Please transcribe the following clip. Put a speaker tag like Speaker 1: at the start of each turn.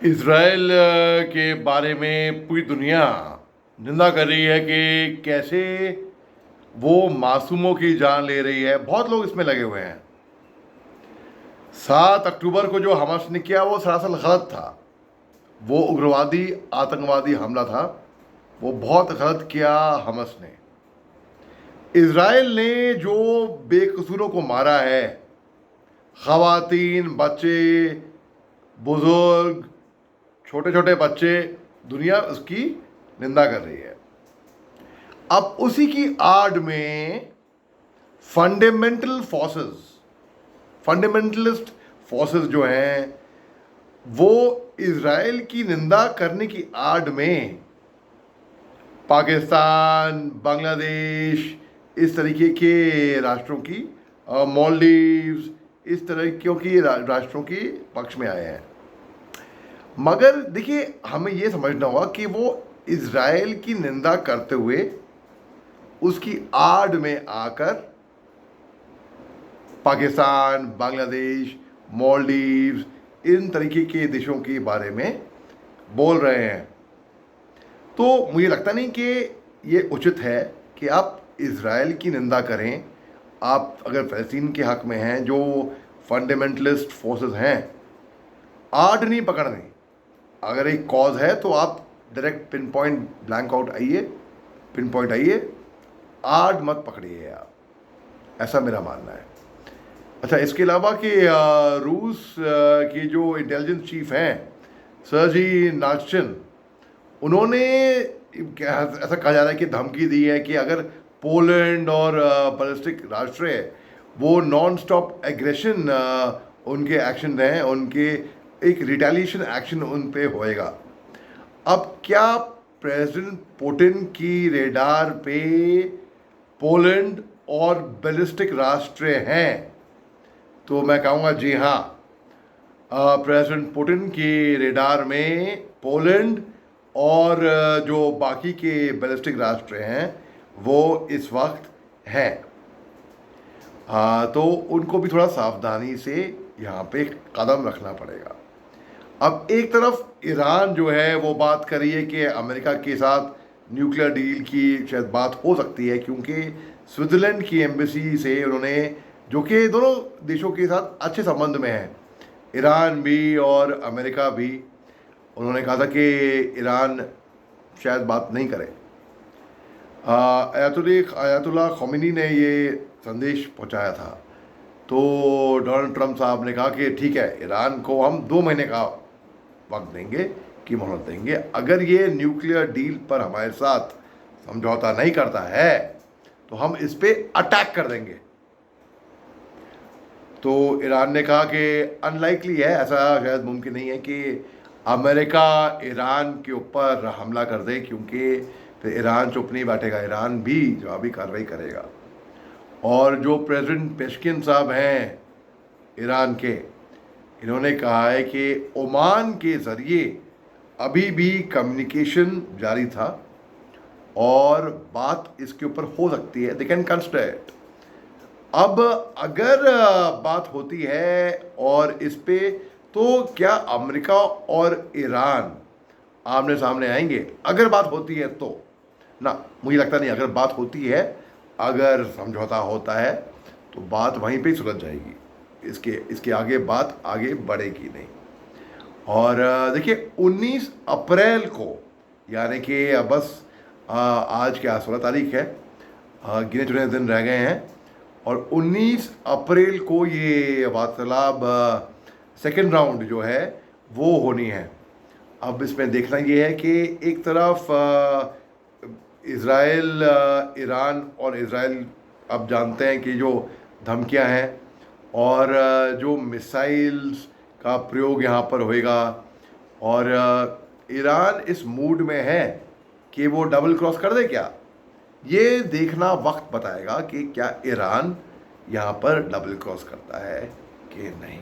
Speaker 1: Israel के बारे में पूरी दुनिया निंदा कर रही है कि कैसे वो मासूमों की जान ले रही है। बहुत लोग इसमें लगे हुए हैं। 7 अक्टूबर को जो हमास ने किया वो सरासर गलत था। वो उग्रवादी आतंकवादी हमला था। वो बहुत गलत किया हमास ने। इसराइल ने जो बेकसूरों को मारा है, खवातीन, बच्चे, बुजुर्ग, छोटे छोटे बच्चे, दुनिया उसकी निंदा कर रही है। अब उसी की आड़ में फंडामेंटलिस्ट फोर्सेस जो हैं, वो इजराइल की निंदा करने की आड़ में पाकिस्तान, बांग्लादेश, इस तरीके के राष्ट्रों की, मालदीव्स, इस तरह की राष्ट्रों के पक्ष में आए हैं। मगर देखिए, हमें यह समझना होगा कि वो इजराइल की निंदा करते हुए उसकी आड़ में आकर पाकिस्तान, बांग्लादेश, मालदीव्स, इन तरीके के देशों के बारे में बोल रहे हैं। तो मुझे लगता नहीं कि ये उचित है कि आप इजराइल की निंदा करें। आप अगर फ़लस्तीन के हक में हैं, जो फंडामेंटलिस्ट फोर्सेस हैं, आड़ नहीं पकड़नी। अगर एक कॉज है तो आप डायरेक्ट पिन पॉइंट आइए, आड़ मत पकड़िए आप। ऐसा मेरा मानना है। अच्छा, इसके अलावा कि रूस के जो इंटेलिजेंस चीफ हैं, सर्जी नार्चिन, उन्होंने ऐसा कहा जा रहा है कि धमकी दी है कि अगर पोलैंड और बैलिस्टिक राष्ट्र है, वो नॉन स्टॉप एग्रेशन उनके एक्शन हैं, उनके एक रिटेलिएशन एक्शन उन पे होएगा। अब क्या प्रेसिडेंट पुतिन की रेडार पे पोलैंड और बैलिस्टिक राष्ट्र हैं? तो मैं कहूँगा जी हाँ। प्रेसिडेंट पुतिन की रेडार में पोलैंड और जो बाकी के बैलिस्टिक राष्ट्र हैं वो इस वक्त हैं। तो उनको भी थोड़ा सावधानी से यहाँ पे कदम रखना पड़ेगा। अब एक तरफ ईरान जो है वो बात कर रही है कि अमेरिका के साथ न्यूक्लियर डील की शायद बात हो सकती है, क्योंकि स्विट्ज़रलैंड की एम्बेसी से उन्होंने, जो कि दोनों देशों के साथ अच्छे संबंध में है, ईरान भी और अमेरिका भी, उन्होंने कहा था कि ईरान शायद बात नहीं करे। आयतुल्लाह ख़ोमेनी ने ये संदेश पहुंचाया था। तो डोनाल्ड ट्रंप साहब ने कहा कि ठीक है, ईरान को हम 2 महीने का वक्त देंगे कि मोहलत देंगे, अगर ये न्यूक्लियर डील पर हमारे साथ समझौता नहीं करता है तो हम इस पे अटैक कर देंगे। तो ईरान ने कहा कि अनलाइकली है, ऐसा शायद मुमकिन नहीं है कि अमेरिका ईरान के ऊपर हमला कर दे, क्योंकि फिर ईरान चुप नहीं बैठेगा, ईरान भी जवाबी कार्रवाई करेगा। और जो प्रेसिडेंट पेशकिन साहब हैं ईरान के, इन्होंने कहा है कि ओमान के ज़रिए अभी भी कम्युनिकेशन जारी था और बात इसके ऊपर हो सकती है, दे कैन कंसिडर इट। अब अगर बात होती है और इस पे, तो क्या अमेरिका और ईरान आमने सामने आएंगे? अगर बात होती है तो ना, मुझे लगता नहीं। अगर बात होती है, अगर समझौता होता है, तो बात वहीं पे ही सुलझ जाएगी। इसके आगे बात आगे बढ़ेगी नहीं। और देखिए, 19 अप्रैल को, यानी कि बस आज क्या 16 तारीख है, गिने चुने दिन रह गए हैं, और 19 अप्रैल को ये वार्तालाप सेकेंड राउंड जो है वो होनी है। अब इसमें देखना ये है कि एक तरफ इज़राइल, ईरान और इज़राइल अब जानते हैं कि जो धमकियां हैं और जो मिसाइल्स का प्रयोग यहाँ पर होएगा, और ईरान इस मूड में है कि वो डबल क्रॉस कर दे क्या, ये देखना वक्त बताएगा कि क्या ईरान यहाँ पर डबल क्रॉस करता है कि नहीं।